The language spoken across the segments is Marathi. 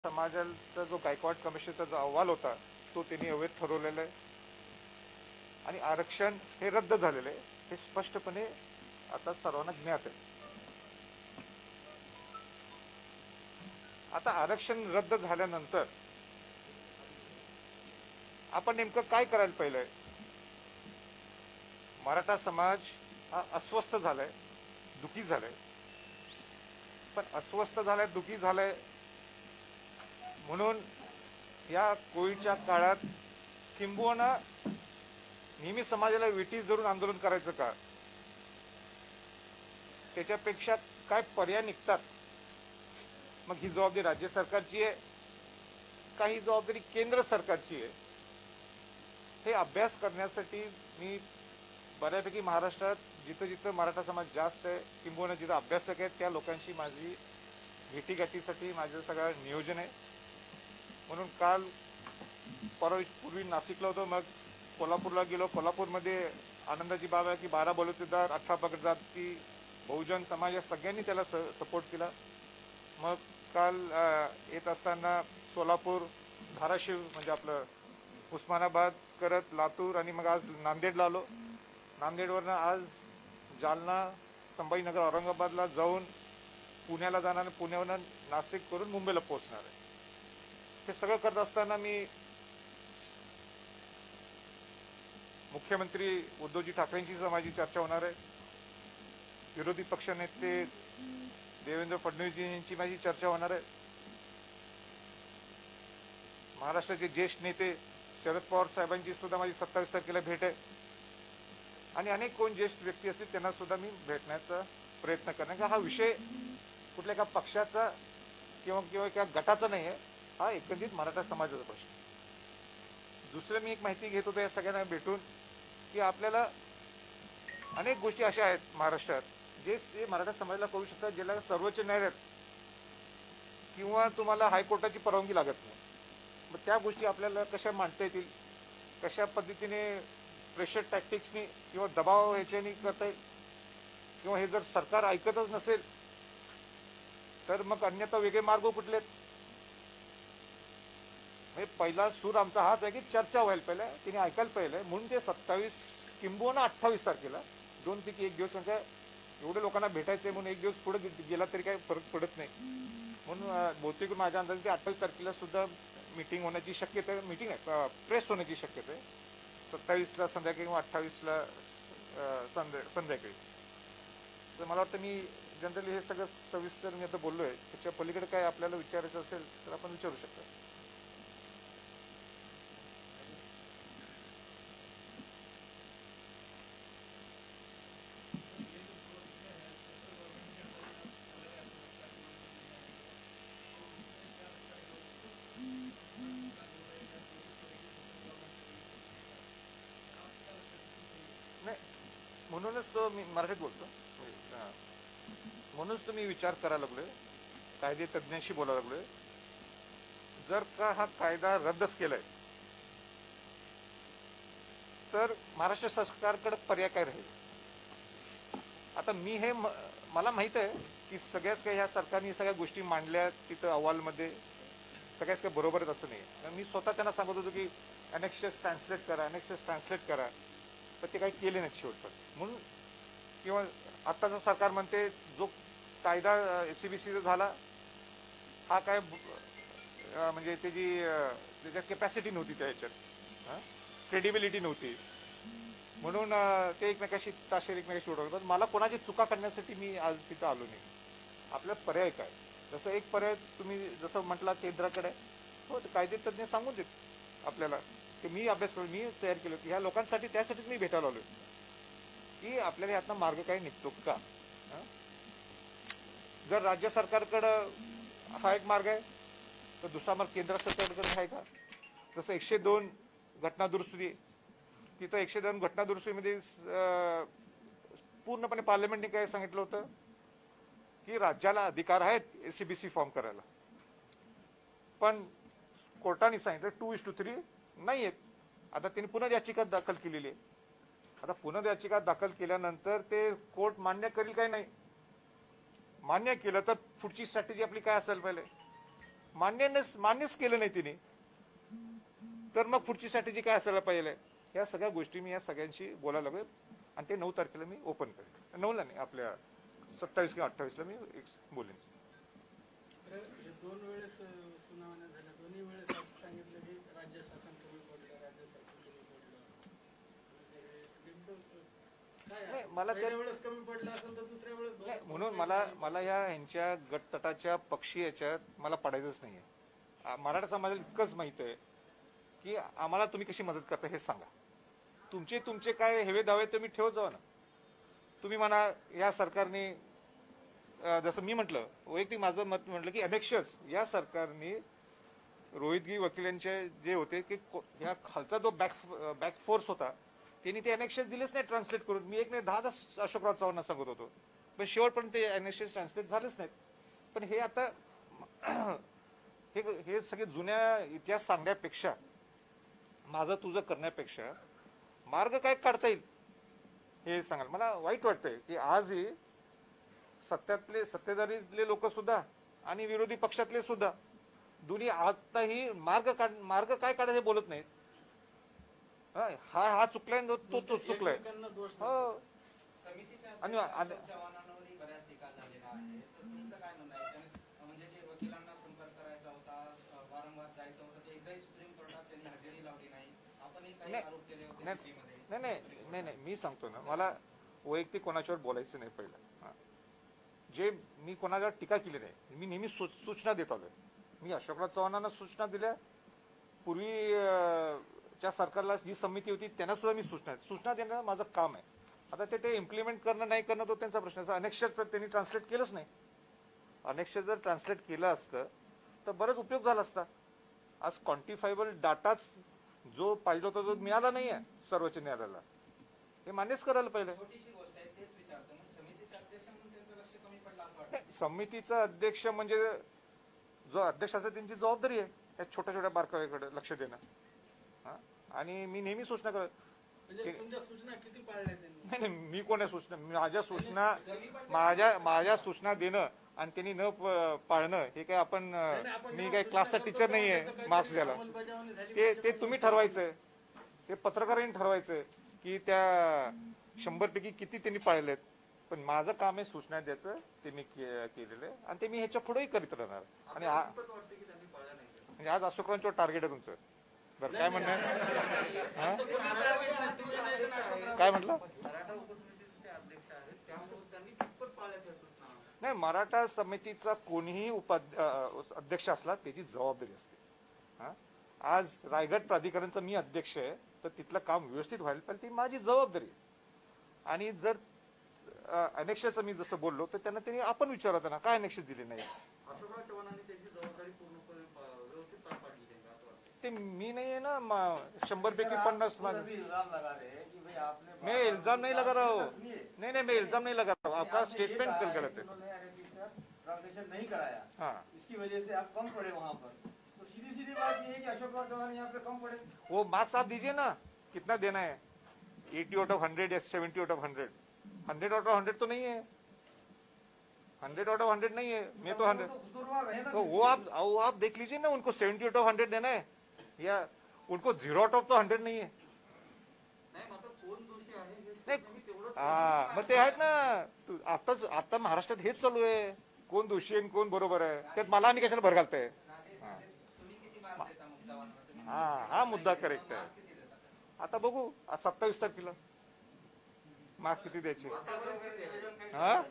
समाजाचा जो गायकवाड कमिशनचा जो अहवाल होता तो त्यांनी अवैध ठरवलेला आहे आणि आरक्षण हे रद्द झालेलं आहे हे स्पष्टपणे आता सर्वांना ज्ञात आहे. आता आरक्षण रद्द झाल्यानंतर आपण नेमकं काय करायला पाहिलंय? मराठा समाज हा अस्वस्थ झालाय, दुखी झालाय. पण अस्वस्थ झालाय, दुखी झालाय म्हणून या कोविडच्या काळात किंबहुना नेहमी समाजाला विटीस धरून आंदोलन करायचं का? त्याच्यापेक्षा काय पर्याय निघतात? मग ही जबाबदारी राज्य सरकारची आहे, काही जबाबदारी केंद्र सरकारची आहे. हे अभ्यास करण्यासाठी मी बऱ्यापैकी महाराष्ट्रात जिथं जिथं मराठा समाज जास्त आहे किंबहुना जिथं अभ्यासक आहेत त्या लोकांशी माझी भेटीगाठीसाठी माझं सगळं नियोजन आहे. म्हणून काल पूर्वी नाशिकला होतो, मग कोल्हापूरला गेलो. कोल्हापूरमध्ये आनंदाची बाब आहे की 12 बलुतेदार, 18 पगड जाती, बहुजन समाज या सगळ्यांनी त्याला सपोर्ट केला. मग काल येत असताना सोलापूर, धाराशिव म्हणजे आपलं उस्मानाबाद करत लातूर आणि मग आज नांदेडला आलो. नांदेडवरनं आज जालना, संभाजीनगर, औरंगाबादला जाऊन पुण्याला जाणार आणि पुण्यावरून नाशिक करून मुंबईला पोहोचणार आहे. हे सगळं करत असताना मी मुख्यमंत्री उद्धवजी ठाकरेंची माझी चर्चा होणार आहे. विरोधी पक्षनेते देवेंद्र फडणवीस यांची माझी चर्चा होणार आहे. महाराष्ट्राचे ज्येष्ठ नेते शरद पवार साहेबांची सुद्धा माझी 27 तारखेला भेट आहे आणि अनेक कोण ज्येष्ठ व्यक्ती असतील त्यांना सुद्धा मी भेटण्याचा प्रयत्न करणार. हा विषय कुठल्या एका पक्षाचा किंवा एका गटाचा नाही आहे, हा एकंदरीत मराठा समाजाचा प्रश्न. दुसरं मी एक माहिती घेत होतो या सगळ्यांना भेटून की आपल्याला अनेक गोष्टी अशा आहेत महाराष्ट्रात जे मराठा समाजाला करू शकतात, ज्याला सर्वोच्च न्यायालयात किंवा तुम्हाला हायकोर्टाची परवानगी लागत नाही. मग त्या गोष्टी आपल्याला कशा मांडता येतील, कशा पद्धतीने प्रेशर टॅक्टिक्सनी किंवा दबाव ह्याच्यानी करता येईल, किंवा हे जर सरकार ऐकतच नसेल तर मग अन्यथा वेगळे मार्ग कुठले? पहिला सूर आमचा हाच आहे की चर्चा व्हायला पाहिजे, तिने ऐकायला पाहिजे. म्हणून ते 27 किंबहुना 28 तारखेला 2 पैकी 1 दिवस म्हणजे एवढे लोकांना भेटायचंय म्हणून 1 दिवस पुढे गेला तरी काही फरक पडत नाही. म्हणून बहुतेक माझ्या अंदाजे ते 28 तारखेला सुद्धा मीटिंग होण्याची शक्यता आहे, मीटिंग आहे, प्रेस होण्याची शक्यता आहे 27ला संध्याकाळी किंवा 28ला संध्याकाळी. तर मला वाटतं मी जनरली हे सगळं सविस्तर मी आता बोललोय. त्याच्या पलीकडे काय आपल्याला विचारायचं असेल तर आपण विचारू शकतो. म्हणूनच तो मी मराठीत बोलतो. म्हणूनच तुम्ही विचार करायला लागलोय, कायदे तज्ञांशी बोलायला लागलोय. जर का हा कायदा रद्दच केलाय तर महाराष्ट्र सरकारकडे पर्याय काय राहील? आता मी हे मला माहित आहे की सगळ्याच काही ह्या सरकारने सगळ्या गोष्टी मांडल्या तिथं अहवालमध्ये, सगळ्याच काही बरोबरच असं नाही. मी स्वतः त्यांना सांगत होतो की अनेक्सेस ट्रान्सलेट करा, पण ते काही केले नाहीत शेवटपर्यंत. म्हणून किंवा आत्ताचं सरकार म्हणते जो कायदा एससीबीसीचा झाला हा काय म्हणजे त्याच्यात कॅपॅसिटी नव्हती, त्या ह्याच्यात क्रेडिबिलिटी नव्हती, म्हणून ते एकमेकाशी ताशेर एकमेकाशी उडवलं. पण मला कोणाची चुका करण्यासाठी मी आज तिथं आलो नाही. आपला पर्याय काय? जसं एक पर्याय तुम्ही जसं म्हटला केंद्राकडे, हो कायदे तज्ञ सांगून देत आपल्याला की मी अभ्यास करून मी तयार केलं की ह्या लोकांसाठी, त्यासाठीच मी भेटायला आलोय की आपल्याला यातनं मार्ग काय निघतो का. जर राज्य सरकारकडं हा एक मार्ग आहे तर दुसरा मार्ग केंद्र सरकारकडे आहे का? जसं 102 घटना दुरुस्ती, तिथं 102 घटना दुरुस्तीमध्ये पूर्णपणे पार्लमेंटने काय सांगितलं होतं की राज्याला अधिकार आहेत एससीबीसी फॉर्म करायला, पण कोर्टाने सांगितलं 2:3 नाही आहेत. आता त्यांनी पुनर्याचिका दाखल केलेली आहे. आता पुनर्याचिका दाखल केल्यानंतर ते कोर्ट मान्य करेल काय नाही, मान्य केलं तर पुढची स्ट्रॅटेजी आपली काय असायला पाहिजे. मान्यच केलं नाही तिने, तर मग पुढची स्ट्रॅटेजी काय असायला पाहिजे? या सगळ्या गोष्टी मी या सगळ्यांशी बोलायला लागलो आणि ते 9 तारखेला मी ओपन करेन. 9ला नाही, आपल्या 27 किंवा 28ला मी बोलेन. दोन वेळेस सुनावण्या झाल्या, दोन्ही वेळेस असं सांगितलं की राज्य शासन कमी पडलं, राज्य शासन कमी पडलं. काय मला वेळेस कमी पडलं असेल तर दुसऱ्या वेळेस म्हणून मला यांच्या गटतटाच्या पक्षी याच्यात मला पडायचंच नाहीये. मराठा समाजाला इतकंच माहित आहे की आम्हाला तुम्ही कशी मदत करता हे सांगा. तुमचे काय हेवे दावे तुम्ही ठेवत जावा ना. तुम्ही म्हणा या सरकारने, जसं मी म्हटलं वैयक्तिक माझं मत म्हटलं की अनेक्षच या सरकारने रोहितगी वकिलांचे जे होते की ह्या खालचा जो बॅक फोर्स होता त्यांनी ते अनेक्षच दिलेच नाही ट्रान्सलेट करून. मी एक नाही 10 अशोकराव चव्हाणांना सांगत होतो, पण शेवटपर्यंत ते अनेक्षच ट्रान्सलेट झालेच नाहीत. पण हे आता हे सगळे जुन्या इतिहास सांगण्यापेक्षा, माझं तुझं करण्यापेक्षा मार्ग काय काढता येईल हे सांगाल. मला वाईट वाटतंय की आजही सत्तेधारीतले लोक सुद्धा आणि विरोधी पक्षातले सुद्धा दोन्ही आताही मार्ग काय काढायचे हे बोलत नाहीत. हा चुकलाय, तो चुकलाय. हो. आणि चव्हाणांवरही बऱ्याच टीका झालेला आहे, तर तुमचं काय म्हणणं आहे? म्हणजे जे वकिलांना संपर्क करायचा होता, वारंवार जायचं होतं, ते एकदाही सुप्रीम कोर्टात त्यांनी हजेरी लावली नाही. आपणही काही आरोप केले होते दिल्लीमध्ये. नाही, मी सांगतो ना, मला वैयक्तिक कोणाच्यावर बोलायचं नाही. पहिलं जे मी कोणाला टीका केली नाही, मी नेहमी सूचना देत आलोय. मी अशोकराव चव्हाणांना सूचना दिल्या, पूर्वीच्या सरकारला जी समिती होती त्यांना सुद्धा मी सूचना देणं माझं काम आहे. आता ते इम्प्लिमेंट करणं नाही करणं तो त्यांचा प्रश्न. अनेक्षर त्यांनी ट्रान्सलेट केलंच नाही. अनेक्षर जर ट्रान्सलेट केलं असतं तर बरंच उपयोग झाला असता. आज क्वांटिफायबल डाटाच जो पाहिजे होता तो मिळाला नाहीये सर्वोच्च न्यायालयाला. हे मान्यच करायला पाहिजे. छोटीशी गोष्ट आहे, तेच विचारतो. समितीचे अध्यक्ष म्हणून त्यांचं लक्ष कमी पडलं असं वाटतं. समितीचा अध्यक्ष म्हणजे जो अध्यक्ष असतो त्यांची जबाबदारी आहे या छोट्या बारकाव्याकडे लक्ष देणं. आणि मी नेहमी सूचना करत. सूचना किती पाळल्या त्यांनी? नाही, मी कोण्या सूचना, माझ्या सूचना देणं आणि त्यांनी न पाळणं हे काय आपण, मी काय क्लासचा टीचर नाहीये मार्क्स द्यायला. ते तुम्ही ठरवायचंय, ते पत्रकारांनी ठरवायचंय की त्या 100 पैकी किती त्यांनी पाळलेत. पण माझं काम आहे सूचना द्यायचं, ते मी केलेलं आहे आणि ते मी ह्याच्या पुढेही करीत राहणार. आणि म्हणजे आज अशोकरावांच्यावर टार्गेट आहे तुमचं. बरं, काय म्हणणं काय म्हटलं? नाही, मराठा समितीचा कोणीही अध्यक्ष असला त्याची जबाबदारी असते. आज रायगड प्राधिकरणचा मी अध्यक्ष आहे तर तिथलं काम व्यवस्थित व्हायला पाहिजे, ती माझी जबाबदारी आहे. आणि जर अनेक्षाचं मी जसं बोललो तर त्यांनी आपण विचारत ना काय अनेक्ष दिले नाही. अशोकराव चव्हाणांनी त्यांची जबाबदारी पूर्णपणे व्यवस्थित पार पाडली ते मी नहीं है ना 100 पैकी 50 इल्जाम लगा रहे हैं कि भाई आपने, मैं इल्जाम नहीं लगा रहा हूँ. नहीं, मैं इल्जाम नहीं लगा रहा हूँ. आपका स्टेटमेंट गलत है. ट्रांसलेशन नहीं कराया, हाँ, इसकी वजह से आप कम पड़े वहाँ पर. तो सीधी बात ये है कि अशोक चव्हाण यहाँ पे कम पड़े. वो मार्क्स आप दीजिए ना, कितना देना है? 80 आउट ऑफ 100 या 70 आउट ऑफ 100? 100 आउट ऑफ 100 तो नहीं है. 100 आउट ऑफ 100 नहीं है. मैं तो 100. तो वो आप देख लीजिए ना, उनको 70 आउट ऑफ 100 देना है या उनको 0 आउट ऑफ तो 100 नहीं है. नाही, मग ते आहेत ना. आता महाराष्ट्रात हेच चालू आहे, कोण दोषी आहे कोण बरोबर आहे. त्यात मला आणि कशाला भर घालताय. हा मुद्दा करेक्ट आहे. आता बघू 27 तारखेला मार्क्स किती द्यायचे. हा,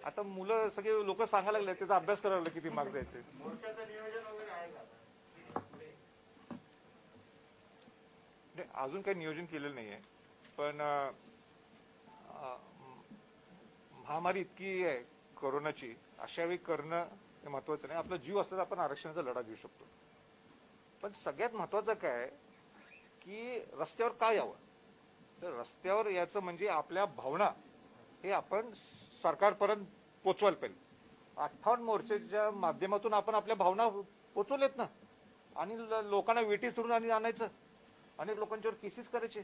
आता मुलं सगळे लोक सांगायला लागले, त्याचा अभ्यास करायला लागले किती मार्क्स द्यायचे. अजून काही नियोजन केलेलं नाहीये, पण महामारी इतकी आहे कोरोनाची, अशा वेळी करणं हे महत्वाचं नाही. आपला जीव असला तर आपण आरक्षणाचा लढा देऊ शकतो. पण सगळ्यात महत्वाचं काय की रस्त्यावर काय यावं. तर रस्त्यावर याचं म्हणजे आपल्या भावना हे आपण सरकारपर्यंत पोचवायला पाहिजे. 58 मोर्चाच्या माध्यमातून आपण आपल्या भावना पोचवलेत ना, आणि लोकांना वेटी सोडून आणि आणायचं. अनेक लोकांच्यावर केसेस करायचे,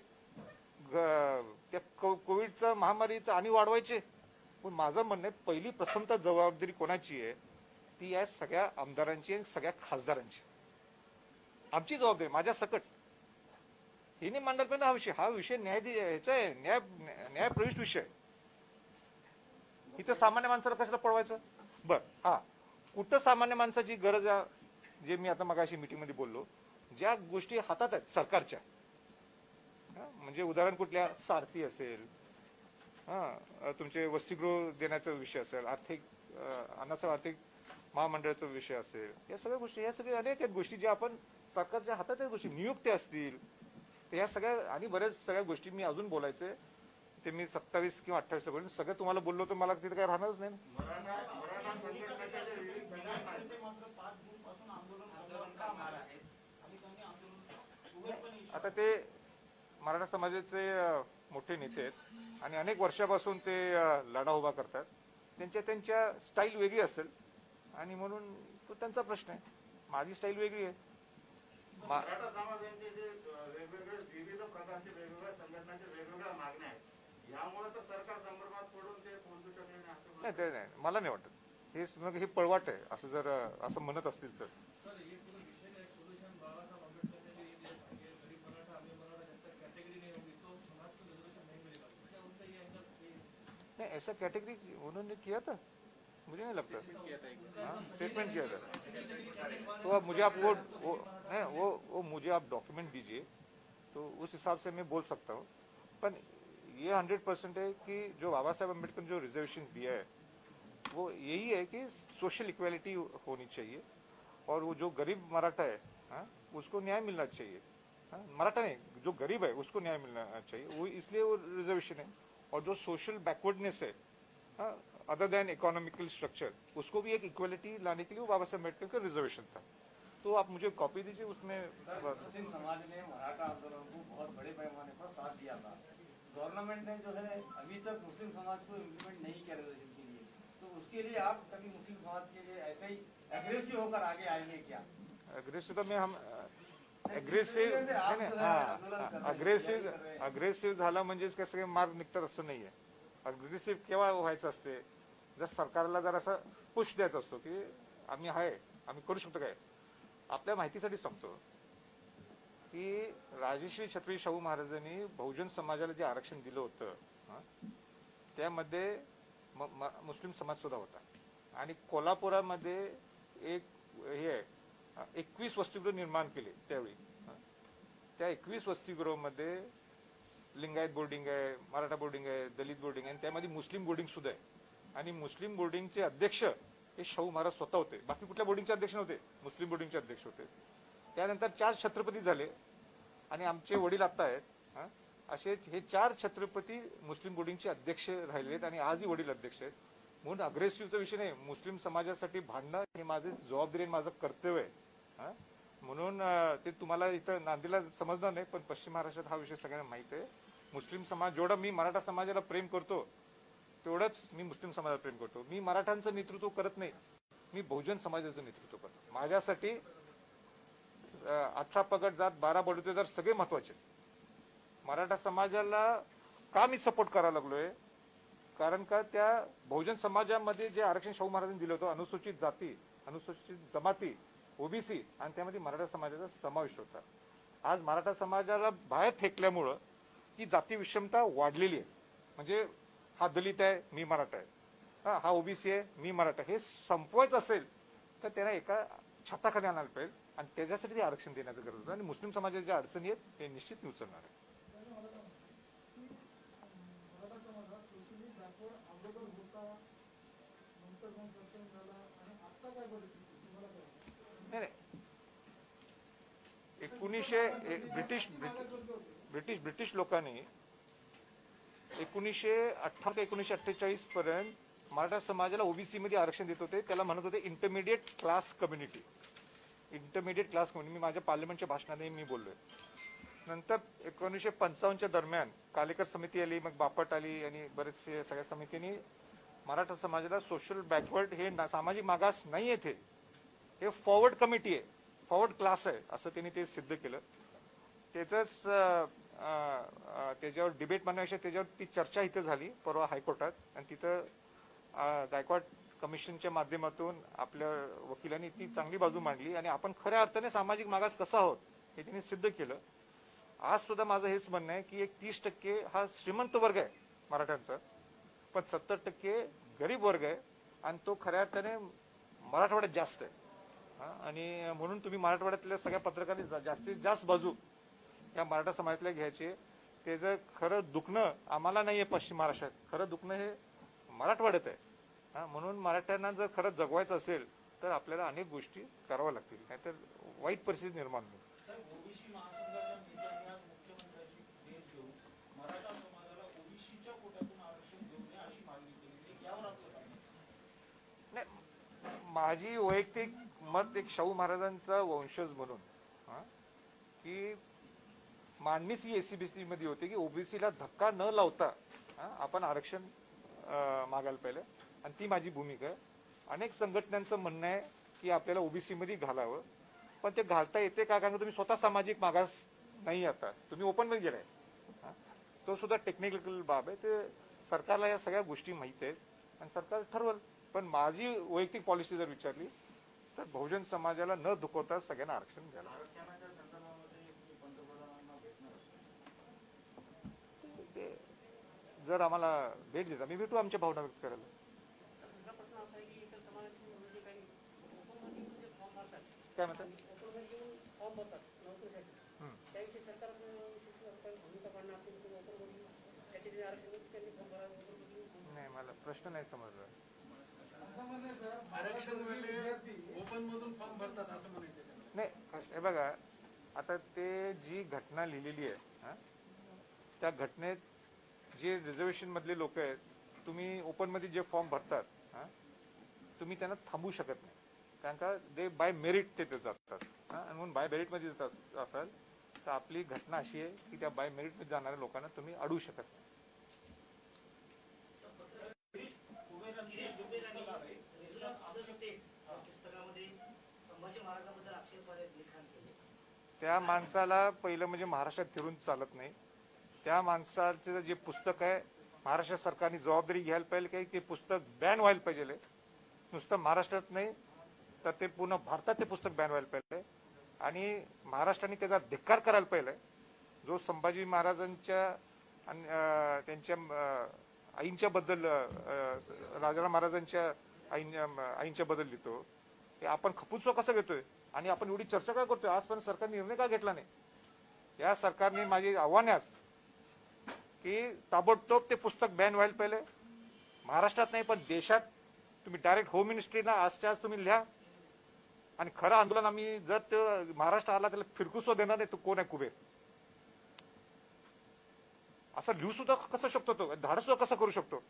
त्या कोविडचा महामारीचा आणि वाढवायचे. पण माझं म्हणणं आहे, पहिली प्रथमतः जबाबदारी कोणाची आहे ती आहे सगळ्या आमदारांची आणि सगळ्या खासदारांची. आमची जबाबदारी माझ्या सकट हे नाही मांडायला पाहिजे. हा विषय ह्याचा आहे, न्याय प्रविष्ट विषय आहे. इथं सामान्य माणसाला कशाला पळवायचं. बर हा कुठं सामान्य माणसाची गरज आहे, जे मी आता मगाशी मीटिंगमध्ये बोललो, ज्या गोष्टी हातात आहेत सरकारच्या, म्हणजे उदाहरण कुठल्या सारथी असेल, तुमचे वसतिगृह देण्याचा विषय असेल, अण्णासाहेब आर्थिक महामंडळाचा विषय असेल, या सगळ्या गोष्टी, या सगळ्या अनेक आहेत गोष्टी ज्या आपण सरकारच्या हातात आहेत गोष्टी, नियुक्त्या असतील, तर या सगळ्या आणि बऱ्याच सगळ्या गोष्टी मी अजून बोलायचे ते मी 27 किंवा 28 बोलून सगळं तुम्हाला बोललो तर मला तिथे काय राहणारच नाही. आता ते मराठा समाजाचे मोठे नेते आहेत आणि अनेक वर्षापासून ते लढा उभा करतात. त्यांच्या स्टाईल वेगळी असेल आणि म्हणून तो त्यांचा प्रश्न आहे. माझी स्टाईल वेगळी आहे. मराठा समाजाचे जे वेगवेगळे विविध प्रकारचे वेगवेगळ्या संघटनांच्या वेगवेगळ्या मागण्या आहेत, यामुळे तर सरकार संदर्भात पडून ते पोहोचू शकले नाही. नाही ते नाही, मला नाही वाटत. हे पळवाट आहे असं जर असं म्हणत असतील तर. नहीं ऐसा कैटेगरी उन्होंने किया था, मुझे नहीं लगता. स्टेटमेंट किया था. तो अब मुझे आप वो मुझे आप डॉक्यूमेंट दीजिए तो उस हिसाब से मैं बोल सकता हूँ. पर ये 100% है कि जो बाबा साहेब अम्बेडकर ने जो रिजर्वेशन दिया है वो यही है कि सोशल इक्वालिटी होनी चाहिए और वो जो गरीब मराठा है उसको न्याय मिलना चाहिए. मराठा नहीं, जो गरीब है उसको न्याय मिलना चाहिए, वो इसलिए वो रिजर्वेशन है. और जो सोशल बैकवर्डनेस है अदर देन इकोनॉमिकल स्ट्रक्चर, उसको भी एक इक्वलिटी लाने के लिए वो बाबा साहेब अम्बेडकर का रिजर्वेशन था. तो आप मुझे कॉपी दीजिए उसमें. मुस्लिम समाज ने मराठा आंदोलन को बहुत बड़े पैमाने पर साथ दिया था. गवर्नमेंट ने जो है अभी तक मुस्लिम समाज को इम्प्लीमेंट नहीं किया रिजर्वेशन के लिए, तो उसके लिए आप कभी मुस्लिम समाज के लिए ऐसे ही एग्रेसिव होकर आगे आएंगे क्या? अग्रेसिव में हम अग्रेसिव्ह झाला म्हणजेच काय सगळे मार्ग निघतात असं नाहीये. अग्रेसिव्ह केव्हा व्हायचं असते, जर सरकारला जर असं पुश द्यायचा असतो की आम्ही करू शकतो. काय आपल्या माहितीसाठी सांगतो की राजश्री छत्रपती शाहू महाराजांनी बहुजन समाजाला जे आरक्षण दिलं होतं त्यामध्ये मुस्लिम समाज सुद्धा होता. आणि कोल्हापुरामध्ये एक हे 21 वसतिगृह निर्माण केले त्यावेळी. त्या 21 वसतिगृहामध्ये लिंगायत बोर्डिंग आहे, मराठा बोर्डिंग आहे, दलित बोर्डिंग आहे आणि त्यामध्ये मुस्लिम बोर्डिंग सुद्धा आहे. आणि मुस्लिम बोर्डिंगचे अध्यक्ष हे शाहू महाराज स्वतः होते. बाकी कुठल्या बोर्डिंगचे अध्यक्ष नव्हते, मुस्लिम बोर्डिंगचे अध्यक्ष होते. त्यानंतर 4 छत्रपती झाले आणि आमचे वडील आता आहेत. असे हे 4 छत्रपती मुस्लिम बोर्डिंगचे अध्यक्ष राहिलेत आणि आजही वडील अध्यक्ष आहेत. म्हणून अग्रेसिव्हचा विषय नाही. मुस्लिम समाजासाठी भांडणं हे माझी जबाबदारी आणि माझं कर्तव्य आहे. म्हणून ते तुम्हाला इथं नांदेडला समजणार नाही, पण पश्चिम महाराष्ट्रात हा विषय सगळ्यांना माहित आहे. मुस्लिम समाज जेवढा मी मराठा समाजाला प्रेम करतो तेवढंच मी मुस्लिम समाजाला प्रेम करतो. मी मराठांचं नेतृत्व करत नाही, मी बहुजन समाजाचं नेतृत्व करतो. माझ्यासाठी 18 पगड जात 12 बडोतेदार सगळे महत्वाचे. मराठा समाजाला का मी सपोर्ट करायला लागलोय, कारण का त्या बहुजन समाजामध्ये जे आरक्षण शाहू महाराजांनी दिलं होतं, अनुसूचित जाती, अनुसूचित जमाती, ओबीसी आणि त्यामध्ये मराठा समाजाचा समावेश होता. आज मराठा समाजाला बाहेर फेकल्यामुळं ती जाती विषमता वाढलेली आहे. म्हणजे हा दलित आहे, मी मराठा आहे, हा ओबीसी आहे, मी मराठा. हे संपवायचं असेल तर त्यांना एका छताखाली आणायला पाहिजे आणि त्याच्यासाठी ते आरक्षण देण्याचं गरज होतं. आणि मुस्लिम समाजाच्या ज्या अडचणी आहेत ते निश्चित मी उचलणार आहे. नाही 1900 ब्रिटिश लोकांनी 1918 ते 1948 पर्यंत मराठा समाजाला ओबीसी मध्ये आरक्षण देत होते. त्याला म्हणत होते intermediate class community. Intermediate class community मी माझ्या पार्लमेंटच्या भाषणात मी बोललोय. नंतर 1955च्या दरम्यान कालेकर समिती आली, मग बापट आली आणि बरेचसे सगळ्या समितींनी मराठा समाजाला सोशल बॅकवर्ड हे सामाजिक मागास नाही येथे, हे फॉरवर्ड कमिटी आहे, फॉरवर्ड क्लास आहे असं त्यांनी ते सिद्ध केलं. त्याच्यावर डिबेट म्हणण्यापेक्षा त्याच्यावर ती चर्चा इथं झाली परवा हायकोर्टात आणि तिथं गायकवाड कमिशनच्या माध्यमातून आपल्या वकिलांनी ती चांगली बाजू मांडली आणि आपण खऱ्या अर्थाने सामाजिक मागास कसा आहोत हे त्यांनी सिद्ध केलं. आज सुद्धा माझं हेच म्हणणं आहे की एक 30% हा श्रीमंत वर्ग आहे मराठ्यांचा, पण 70% गरीब वर्ग आहे आणि तो खऱ्या अर्थाने मराठवाड्यात जास्त आहे. आणि म्हणून तुम्ही मराठवाड्यातल्या सगळ्या पत्रकारांनी जास्तीत जास्त बाजू या मराठा समाजातल्या घ्यायची. त्याचं खरं दुखणं आम्हाला नाहीये पश्चिम महाराष्ट्रात, खरं दुखणं हे मराठवाड्यात आहे. म्हणून मराठ्यांना जर खरं जगवायचं असेल तर आपल्याला अनेक गोष्टी कराव्या लागतील, नाहीतर वाईट परिस्थिती निर्माण होईल. ओबीसी महासंघाच्या नेत्यांनी आज मुख्यमंत्र्यांची भेट घेऊन मराठा समाजाला ओबीसीच्या कोट्यातून आरक्षण देऊ नये अशी मागणी केली. यावर आपलं काय? नाही, माझी वैयक्तिक मत एक शाहू महाराजांचा वंशज म्हणून की मांडणीच ही एसीबीसी मध्ये होती की ओबीसीला धक्का न लावता आपण आरक्षण मागायला पाहिजे आणि ती माझी भूमिका आहे. अनेक संघटनांचं म्हणणं आहे की आपल्याला ओबीसी मध्ये घालावं, पण ते घालता येते का? कारण तुम्ही स्वतः सामाजिक मागास नाही, आता तुम्ही ओपन मध्ये गेलाय. तो सुद्धा टेक्निकल बाब आहे. ते सरकारला या सगळ्या गोष्टी माहित आहेत आणि सरकार ठरवल. पण माझी वैयक्तिक पॉलिसी जर विचारली तर बहुजन समाजाला न दुखवता सगळ्यांना आरक्षण द्यायला. आरक्षणाच्या संदर्भामध्ये पंतप्रधानांना भेटणार असतं. ते जर आम्हाला भेट देता मी भेटू आमच्या भावना व्यक्त करायला. दुसरा प्रश्न असा आहे की इतर समाजाची मुलं जे काही ओपनमध्ये फॉर्म भरतात, काय म्हणतात? ओपनमध्ये फॉर्म भरतात नोकरीसाठी, त्याविषयी सरकार काही भूमिका काढणार असेल किंवा ओपनमध्ये त्याचे आरक्षण त्यांनी फॉर्म भरावे ओपनमध्ये. नाही, मला प्रश्न नाही समजला. आरक्षण ओपन मधून फॉर्म भरतात असं म्हणायचं नाही, हे बघा, आता ते जी घटना लिहिलेली आहे त्या घटनेत जे रिझर्वेशन मधले लोक आहेत, तुम्ही ओपन मध्ये जे फॉर्म भरतात तुम्ही त्यांना थांबवू शकत नाही, कारण का ते बाय मेरिट ते जातात. आणि म्हणून बाय मेरिट मध्ये जात असाल तर आपली घटना अशी आहे की त्या बाय मेरिट मध्ये जाणाऱ्या लोकांना तुम्ही अडवू शकत नाही. त्या माणसाला पहिलं म्हणजे महाराष्ट्रात फिरून चालत नाही. त्या माणसाचं जे पुस्तक आहे महाराष्ट्र सरकारने जबाबदारी घ्यायला पाहिजे की ते पुस्तक बॅन व्हायला पाहिजे. नुसतं महाराष्ट्रात नाही तर ते पूर्ण भारतात ते पुस्तक बॅन व्हायला पाहिजे आणि महाराष्ट्राने त्याचा धिक्कार करायला पाहिजे. जो संभाजी महाराजांच्या आणि त्यांच्या आईंच्या बद्दल राजाराम महाराजांच्या आईंच्या बद्दल लिहितो ते आपण खपूचो कसं घेतोय आणि आपण एवढी चर्चा काय करतोय? आजपर्यंत सरकारने निर्णय का घेतला नाही? या सरकारने माझी आव्हान आहे की ताबडतोब ते पुस्तक बॅन व्हायला पाहिजे. महाराष्ट्रात नाही पण देशात तुम्ही डायरेक्ट होम मिनिस्ट्रीना आजच्या आज तुम्ही लिहा आणि खरं आंदोलन आम्ही जर ते महाराष्ट्र आला त्याला फिरकूसो देणार नाही. तो कोण आहे कुबेर? असं लिहू सुद्धा कसं शकतो? तो धाडस सुद्धा कसं करू शकतो?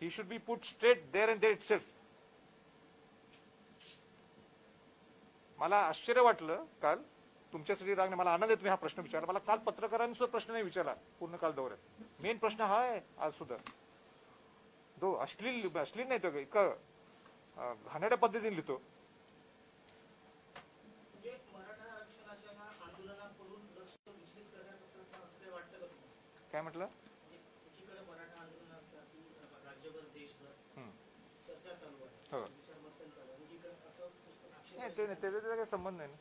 He should be put straight there and there itself. मला आश्चर्य वाटलं काल तुमच्यासाठी रागणे. मला आनंद आहे तुम्ही हा प्रश्न विचारला. मला काल पत्रकारांनी सुद्धा प्रश्न नाही विचारला पूर्ण काल दौऱ्यात. मेन प्रश्न हा आहे आज सुद्धा. तो अश्लील नाही तो इतका घाणेरड्या पद्धतीने लिहितो. काय म्हटलं? हो, त्याचा काही संबंध नाही ना.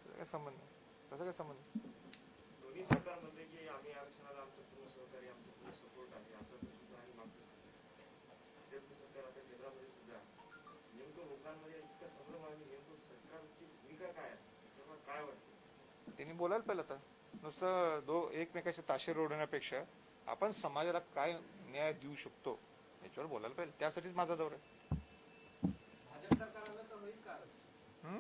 काही संबंध नाही, तसा काही संबंध नाही. दोन्ही सरकारमध्ये की आम्ही आरक्षणाला आमचं पूर्ण सहकार्य, आमचं पूर्ण सपोर्ट आहे. आता सुद्धा आणि मागचं सरकार आता केंद्रामध्ये सुद्धा नेमकं लोकांमध्ये इतकं संभ्रम आहे. नेमकं सरकारची भूमिका काय आहे? काय वाटतं? त्यांनी बोलायला पाहिलं. आता नुसतं एकमेकाचे ताशे रोडण्यापेक्षा आपण समाजाला काय न्याय देऊ शकतो याच्यावर बोलायला पाहिजे. त्यासाठीच माझा दौरा आहे. भाजप सरकार आलं तर होईल का आरक्षण?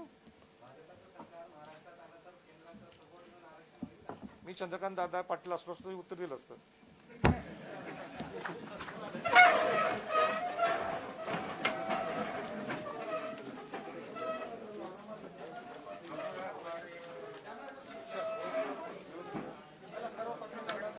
भाजपचं सरकार महाराष्ट्रात आलं तर केंद्राचा सपोर्ट घेऊन आरक्षण होईल का? मी चंद्रकांत दादा पाटील असलो असतो उत्तर दिलं असतं.